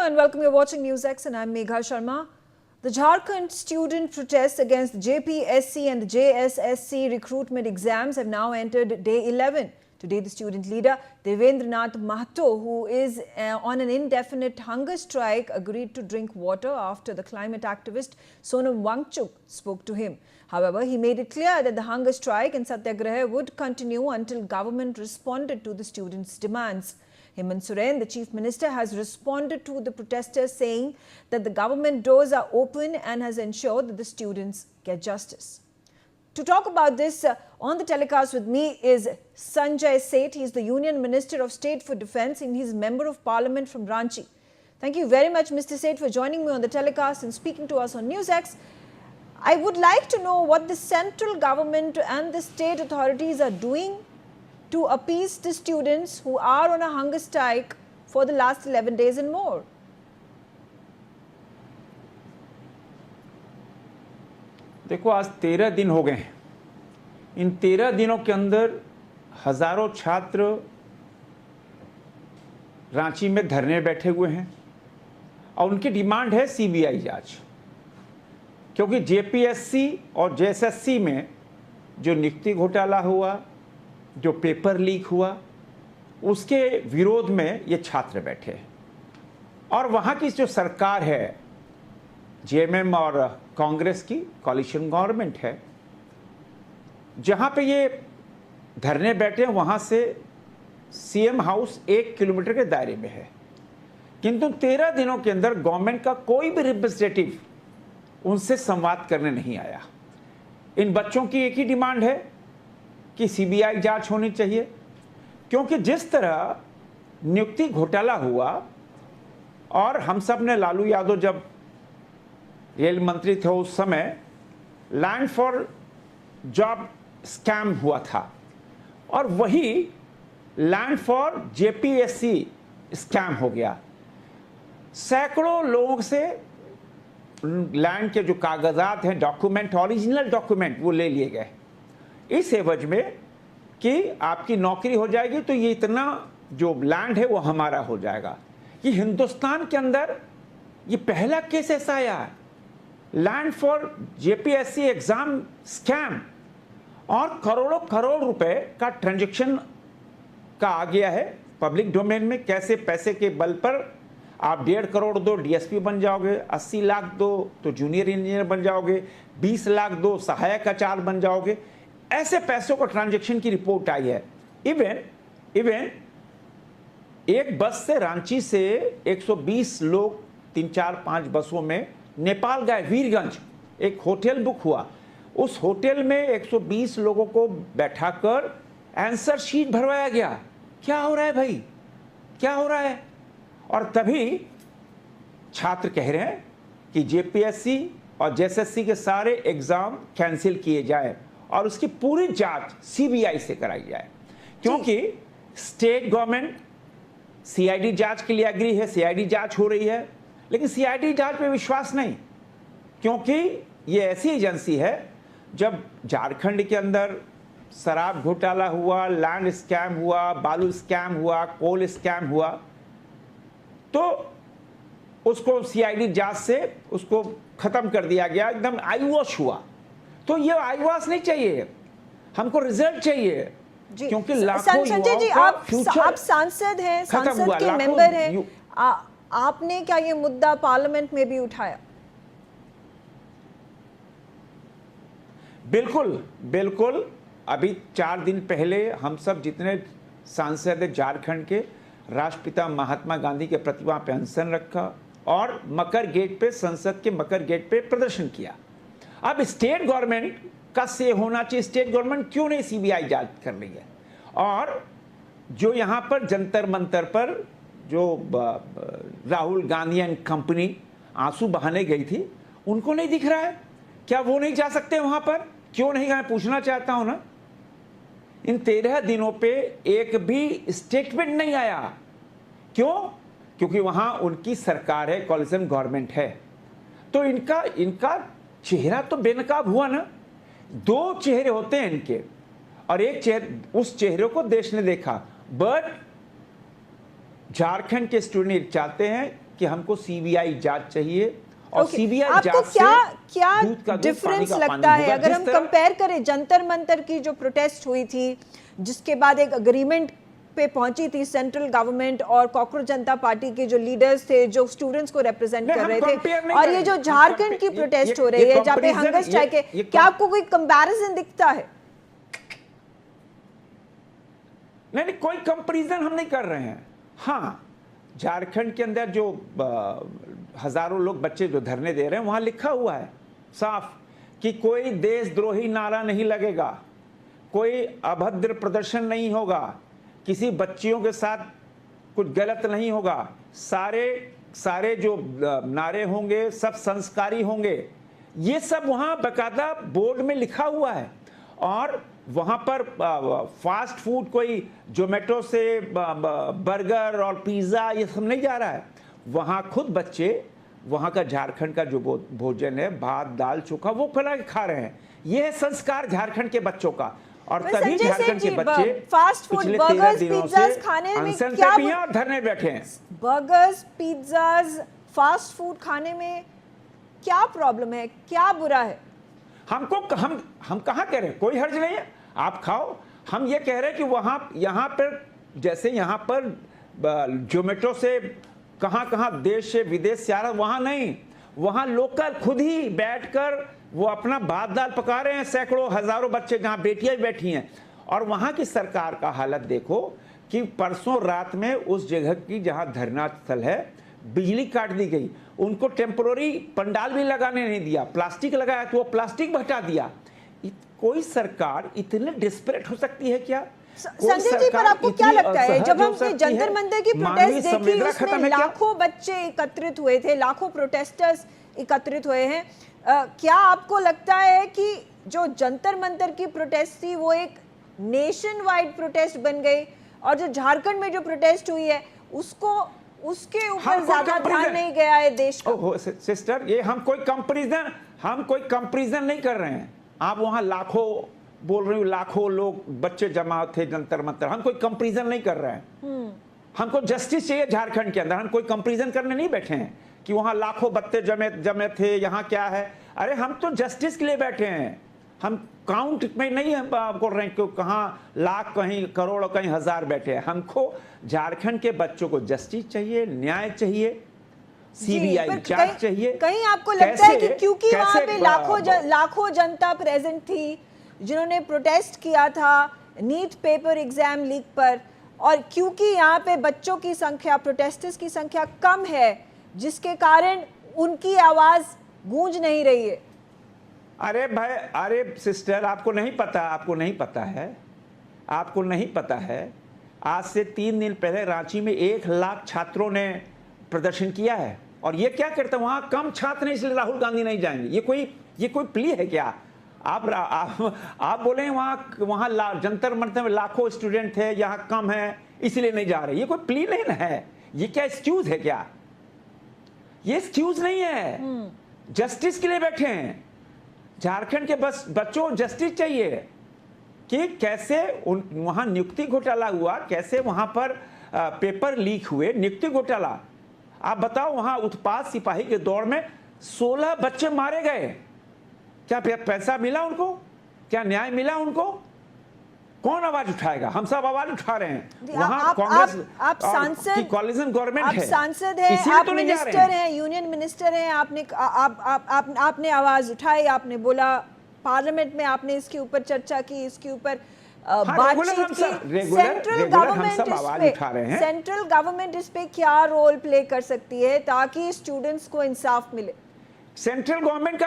and welcome. You're watching NewsX and I'm Megha Sharma. The Jharkhand student protests against JPSC and the JSSC recruitment exams have now entered day 11. Today, the student leader Devendranath Mahato, who is on an indefinite hunger strike, agreed to drink water after the climate activist Sonam Wangchuk spoke to him. However, he made it clear that the hunger strike and satyagraha would continue until government responded to the students' demands. Hemant Soren, the chief minister, has responded to the protesters, saying that the government doors are open and has ensured that the students get justice. To talk about this on the telecast with me is Sanjay Seth. He is the Union Minister of State for Defence and he is Member of Parliament from Ranchi. Thank you very much, Mr. Seth, for joining me on the telecast and speaking to us on NewsX. I would like to know what the central government and the state authorities are doing to appease the students who are on a hunger strike for the last 11 days and more. देखो, आज 13 दिन हो गए हैं। इन 13 दिनों के अंदर हजारों छात्र रांची में धरने बैठे हुए हैं और उनकी डिमांड है सीबीआई जांच, क्योंकि जेपीएससी और जेएसएससी में जो नियुक्ति घोटाला हुआ, जो पेपर लीक हुआ, उसके विरोध में ये छात्र बैठे हैं। और वहाँ की जो सरकार है, जेएमएम और कांग्रेस की कॉलिशन गवर्नमेंट है, जहाँ पे ये धरने बैठे हैं वहाँ से सीएम हाउस 1 किलोमीटर के दायरे में है। किंतु 13 दिनों के अंदर गवर्नमेंट का कोई भी रिप्रेजेंटेटिव उनसे संवाद करने नहीं आया। इन बच्चों की एक ही डिमांड है कि सीबीआई जांच होनी चाहिए, क्योंकि जिस तरह नियुक्ति घोटाला हुआ और हम सब ने लालू यादव जब रेल मंत्री थे उस समय लैंड फॉर जॉब स्कैम हुआ था और वही लैंड फॉर जेपीएससी स्कैम हो गया। सैकड़ों लोगों से लैंड के जो कागजात हैं, डॉक्यूमेंट, ओरिजिनल डॉक्यूमेंट, वो ले लिए गए इस एवज में कि आपकी नौकरी हो जाएगी तो ये इतना जो लैंड है वो हमारा हो जाएगा। ये हिंदुस्तान के अंदर ये पहला केस ऐसा आया है, land for JPSC exam scam, और करोड़ों करोड़ रुपए का ट्रांजैक्शन का आ गया है पब्लिक डोमेन में। कैसे पैसे के बल पर आप 1.5 करोड़ दो डीएसपी बन जाओगे, 80 लाख दो तो जूनियर इंजीनियर बन जाओगे, 20 लाख दो सहायक आचार्य बन जाओगे। ऐसे पैसों का ट्रांजैक्शन की रिपोर्ट आई है। इवन एक बस से रांची से 120 लोग 3-4-5 बसों में नेपाल गए, वीरगंज एक होटल बुक हुआ, उस होटल में 120 लोगों को बैठाकर आंसर शीट भरवाया गया। क्या हो रहा है भाई, क्या हो रहा है? और तभी छात्र कह रहे हैं कि जेपीएससी और जेएसएससी के सारे एग्जाम कैंसिल किए जाए और उसकी पूरी जांच सीबीआई से कराई जाए, क्योंकि स्टेट गवर्नमेंट सीआईडी जांच के लिए एग्री है, सीआईडी जांच हो रही है, लेकिन सीआईडी जांच पे विश्वास नहीं, क्योंकि ये ऐसी एजेंसी है, जब झारखंड के अंदर शराब घोटाला हुआ, लैंड स्कैम हुआ, बालू स्कैम हुआ, कोल स्कैम हुआ, तो उसको सीआईडी जांच से उसको खत्म कर दिया गया, एकदम आईवॉश हुआ। तो ये आईवॉश नहीं चाहिए, हमको रिजल्ट चाहिए, क्योंकि लाखों संजय जी, आप सांसद हैं, सांसद के मेंबर हैं, आपने क्या ये मुद्दा पार्लियामेंट में भी उठाया? बिल्कुल बिल्कुल। अभी 4 दिन पहले हम सब जितने सांसद हैं झारखंड के, राष्ट्रपिता महात्मा गांधी के प्रतिमा पे अनशन रखा और मकर गेट पे, संसद के मकर गेट पे प्रदर्शन किया। अब स्टेट गवर्नमेंट का से होना चाहिए, स्टेट गवर्नमेंट क्यों नहीं सीबीआई जांच कर रही है? और जो यहाँ पर जंतर मंतर पर जो राहुल गांधी एंड कंपनी आंसू बहाने गई थी, उनको नहीं दिख रहा है? क्या वो नहीं जा सकते वहां पर? क्यों नहीं? मैं पूछना चाहता हूं ना। इन 13 दिनों पे एक भी स्टेटमेंट नहीं आया। क्यों? क्योंकि वहां उनकी सरकार है, कोalition गवर्नमेंट है, तो इनका चेहरा तो बेनकाब हुआ ना। 2 चेहरे होते हैं इनके, और एक चेहरे, उस चेहरे को देश ने देखा। बट झारखंड के स्टूडेंट चाहते हैं कि हमको सीबीआई जांच चाहिए और Okay. सीबीआई आपको जांच से क्या क्या दूध का दूध, पानी डिफरेंस का लगता पानी है होगा। अगर जिस हम तरह कंपेयर करें जंतर मंतर की जो प्रोटेस्ट हुई थी, जिसके बाद एक अग्रीमेंट पे पहुंची थी सेंट्रल गवर्नमेंट और कॉकरोच जनता पार्टी के जो लीडर्स थे, जो स्टूडेंट्स को रिप्रेजेंट नहीं, कर हम रहे compare थे, नहीं और कर ये रहे। जो हम झारखंड की compare- प्रोटेस्ट ये- हो रही ये है जहाँ पे comparison- हंगर स्ट्राइक है, ये क्या आपको कोई कंपैरिजन दिखता है? नहीं, कोई कंपैरिजन हम नहीं कर रहे हैं। हाँ, झारखंड के अंदर जो हजारों लोग बच्चे जो धरने दे रहे हैं, वहां लिखा हुआ है साफ कि कोई देशद्रोही नारा नहीं लगेगा, कोई अभद्र प्रदर्शन नहीं होगा, किसी बच्चियों के साथ कुछ गलत नहीं होगा, सारे जो नारे होंगे सब संस्कारी होंगे। ये सब वहां बकायदा बोर्ड में लिखा हुआ है। और वहां पर फास्ट फूड कोई जोमेटो से बर्गर और पिज्ज़ा ये सब नहीं जा रहा है। वहां खुद बच्चे वहां का झारखंड का जो भोजन है, भात दाल चोखा, वो बना के खा रहे हैं। ये है संस्कार झारखंड के बच्चों का। और तभी झारखंड के बच्चे फास्ट फूड पिछले बर्गर्स 13 दिनों पिज्जाज से खाने में अनशन क्या पे भी हैं और धरने बैठे हैं। बर्गर्स पिज्जाज फास्ट फूड खाने में क्या प्रॉब्लम है, क्या बुरा है? हम कहाँ कह रहे हैं, कोई हर्ज नहीं है, आप खाओ। हम ये कह रहे हैं कि वहां यहाँ पर जैसे यहाँ पर जोमेटो से कहाँ देश से विदेश से आ रहा, वहां नहीं, वहां लोकल खुद ही बैठकर वो अपना भात दाल पका रहे हैं। सैकड़ों हजारों बच्चे जहां बेटियां बैठी हैं। और वहां की सरकार का हालत देखो कि परसों रात में उस जगह की जहां धरना स्थल है, बिजली काट दी गई। उनको टेम्पोररी पंडाल भी लगाने नहीं दिया, प्लास्टिक लगाया तो वो प्लास्टिक भी हटा दिया। कोई सरकार इतने डिस्परेट हो सकती है क्या? संजय जी, पर आपको क्या लगता है, जब हमने जंतर मंतर की प्रोटेस्ट देखी, उसमें लाखों बच्चे एकत्रित हुए थे, लाखों प्रोटेस्टर्स एकत्रित हुए हैं, क्या आपको लगता है कि जो जंतर मंतर की प्रोटेस्ट थी वो एक नेशन वाइड प्रोटेस्ट बन गई, और जो झारखंड में जो प्रोटेस्ट हुई है उसके ऊपर ज्यादा ध्यान नहीं गया है देश का? सिस्टर, ये हम कोई कंपैरिजन नहीं कर रहे हैं। आप वहां लाखों बोल रही हूँ, लाखों लोग बच्चे जमा थे जंतर मंतर, हम कोई कंपैरिजन नहीं कर रहे हैं। हमको जस्टिस चाहिए झारखंड के अंदर, हम कोई कंपैरिजन करने नहीं बैठे हैं कि वहां लाखों बच्चे जमे थे, यहाँ क्या है। अरे हम तो जस्टिस के लिए बैठे हैं, हम काउंट में नहीं बोल रहे हैं कि कहाँ लाख कहीं करोड़ कहीं हजार बैठे हैं। हमको झारखंड के बच्चों को जस्टिस चाहिए, न्याय चाहिए, सीबीआई जांच चाहिए। कहीं आपको लगता है कि क्योंकि वहां पे लाखों जनता प्रेजेंट थी जिन्होंने प्रोटेस्ट किया था नीट पेपर एग्जाम लीक पर, और क्योंकि यहाँ पे बच्चों की संख्या, प्रोटेस्टर्स की संख्या कम है, जिसके कारण उनकी आवाज गूंज नहीं रही है? अरे भाई, अरे सिस्टर, आपको नहीं पता है, आज से 3 दिन पहले रांची में 1 लाख छात्रों ने प्रदर्शन किया है। और ये क्या करते हैं, वहां कम छात्र हैं इसलिए राहुल गांधी नहीं जाएंगे। ये कोई प्ली है क्या? आप बोले वहां जंतर मंतर में लाखों स्टूडेंट थे, यहाँ कम है इसलिए नहीं जा रहे। ये कोई प्ली नहीं है, ये क्या एक्सक्यूज है क्या? ये एक्सक्यूज नहीं है। जस्टिस के लिए बैठे हैं झारखंड के बच्चों, जस्टिस चाहिए कि कैसे वहां नियुक्ति घोटाला हुआ, कैसे वहां पर पेपर लीक हुए, नियुक्ति घोटाला। आप बताओ, वहां उत्पाद सिपाही के दौड़ में 16 बच्चे मारे गए, क्या पैसा मिला उनको? क्या न्याय मिला उनको? कौन आवाज उठाएगा? हम सब आवाज उठा रहे हैं। वहां कांग्रेस आप सांसद की कोलिशन गवर्नमेंट है, आप सांसद हैं, आप मिनिस्टर हैं, यूनियन मिनिस्टर हैं, आपने आवाज उठाई, आपने बोला पार्लियामेंट में, आपने इसके ऊपर चर्चा की, इसके ऊपर बातचीत की। सेंट्रल गवर्नमेंट इस पे क्या रोल प्ले कर सकती है ताकि स्टूडेंट्स को इंसाफ मिले? सेंट्रल गवर्नमेंट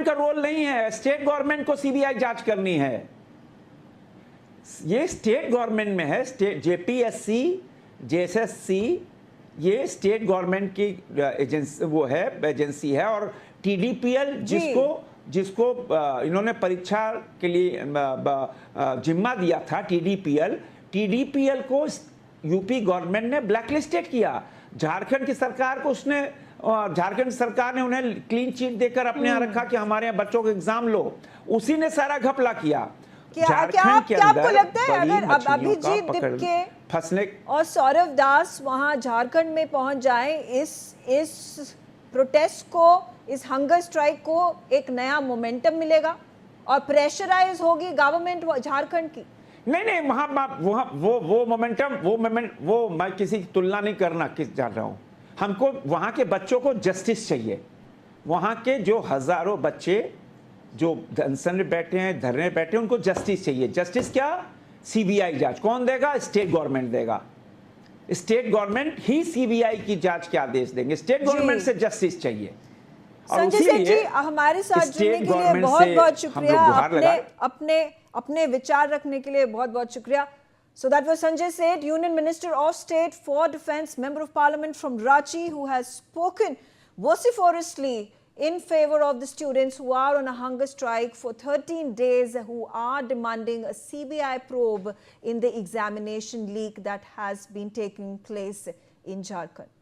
का रोल नहीं है, स्टेट गवर्नमेंट को सीबीआई जांच करनी है। ये स्टेट गवर्नमेंट में है, स्टेट जेपीएससी, जेएसएससी, ये स्टेट गवर्नमेंट की एजेंसी है। और टीडीपीएल जिसको इन्होंने परीक्षा के लिए जिम्मा दिया था, टीडीपीएल को यूपी गवर्नमेंट ने ब्लैकलिस्टेड किया। झारखंड की सरकार को झारखंड सरकार ने उन्हें क्लीन चिट देकर अपने यहाँ रखा कि हमारे यहाँ बच्चों को एग्जाम लो। उसी ने सारा घपला किया। क्या झारखंड के क्या आपको अंदर लगता है बड़ी अगर मछलियों अभिजीत का पकड़ दिपके फंसने और सौरव दास वहां झारखंड में पहुंच जाए, इस प्रोटेस्ट को, इस हंगर स्ट्राइक को एक नया मोमेंटम मिलेगा और प्रेशराइज होगी गवर्नमेंट झारखंड की? नहीं, वहां वो मोमेंटम, वो मैं किसी की तुलना नहीं करना जा रहा हूं। हमको वहां के बच्चों को जस्टिस चाहिए। वहां के जो हजारों बच्चे जो अनशन में बैठे हैं, धरने में बैठे हैं, उनको जस्टिस चाहिए। जस्टिस क्या? सीबीआई जांच। कौन देगा? स्टेट गवर्नमेंट देगा। स्टेट गवर्नमेंट ही सीबीआई की जांच के आदेश देंगे। स्टेट गवर्नमेंट से जस्टिस चाहिए। संजय सेठ जी, हमारे साथ जुड़ने के लिए बहुत बहुत शुक्रिया, अपने विचार रखने के लिए बहुत बहुत शुक्रिया। So that was Sanjay Seth, Union Minister of State for Defence, Member of Parliament from Ranchi, who has spoken vociferously in favor of the students who are on a hunger strike for 13 days, who are demanding a CBI probe in the examination leak that has been taking place in Jharkhand.